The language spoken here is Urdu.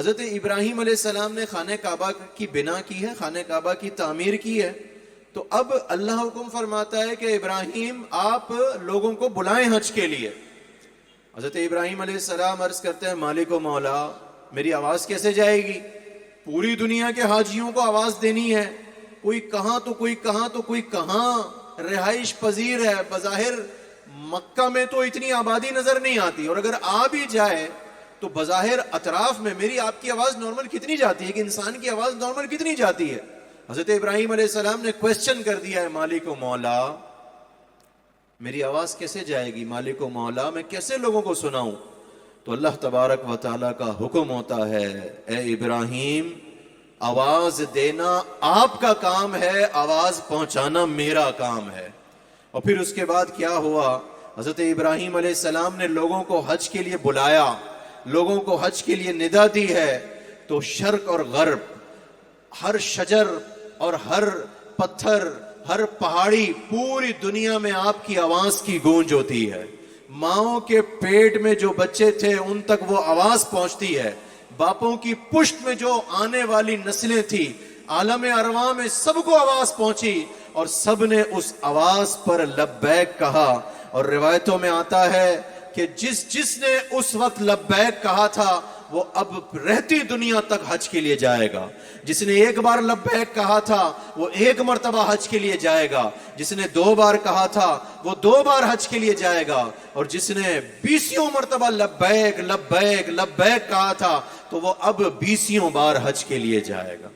حضرت ابراہیم علیہ السلام نے خانہ کعبہ کی بنا کی ہے، خانہ کعبہ کی تعمیر کی ہے، تو اب اللہ حکم فرماتا ہے کہ ابراہیم آپ لوگوں کو بلائیں حج کے لیے۔ حضرت ابراہیم علیہ السلام عرض کرتے ہیں مالک و مولا، میری آواز کیسے جائے گی؟ پوری دنیا کے حاجیوں کو آواز دینی ہے، کوئی کہاں تو کوئی کہاں تو کوئی کہاں رہائش پذیر ہے۔ بظاہر مکہ میں تو اتنی آبادی نظر نہیں آتی، اور اگر آ بھی جائے تو بظاہر اطراف میں میری آپ کی آواز نارمل کتنی جاتی ہے، کہ انسان کی آواز نارمل کتنی جاتی ہے؟ حضرت ابراہیم علیہ السلام نے کویسچن کر دیا ہے مالک و مولا، میری آواز کیسے جائے گی؟ مالک و مولا، میں کیسے لوگوں کو سناؤں؟ تو اللہ تبارک و تعالیٰ کا حکم ہوتا ہے، اے ابراہیم، آواز دینا آپ کا کام ہے، آواز پہنچانا میرا کام ہے۔ اور پھر اس کے بعد کیا ہوا؟ حضرت ابراہیم علیہ السلام نے لوگوں کو حج کے لیے بلایا، لوگوں کو حج کے لیے ندا دی ہے، تو شرق اور غرب، ہر شجر اور ہر پتھر، ہر پہاڑی، پوری دنیا میں آپ کی آواز کی گونج ہوتی ہے۔ ماؤں کے پیٹ میں جو بچے تھے ان تک وہ آواز پہنچتی ہے، باپوں کی پشت میں جو آنے والی نسلیں تھی، عالم ارواح میں سب کو آواز پہنچی، اور سب نے اس آواز پر لبیک کہا۔ اور روایتوں میں آتا ہے کہ جس نے اس وقت لبیک کہا تھا وہ اب رہتی دنیا تک حج کے لیے جائے گا۔ جس نے ایک بار لبیک کہا تھا وہ ایک مرتبہ حج کے لیے جائے گا، جس نے 2 بار کہا تھا وہ 2 بار حج کے لیے جائے گا، اور جس نے 20 مرتبہ لبیک لبیک لبیک کہا تھا تو وہ اب 20 بار حج کے لیے جائے گا۔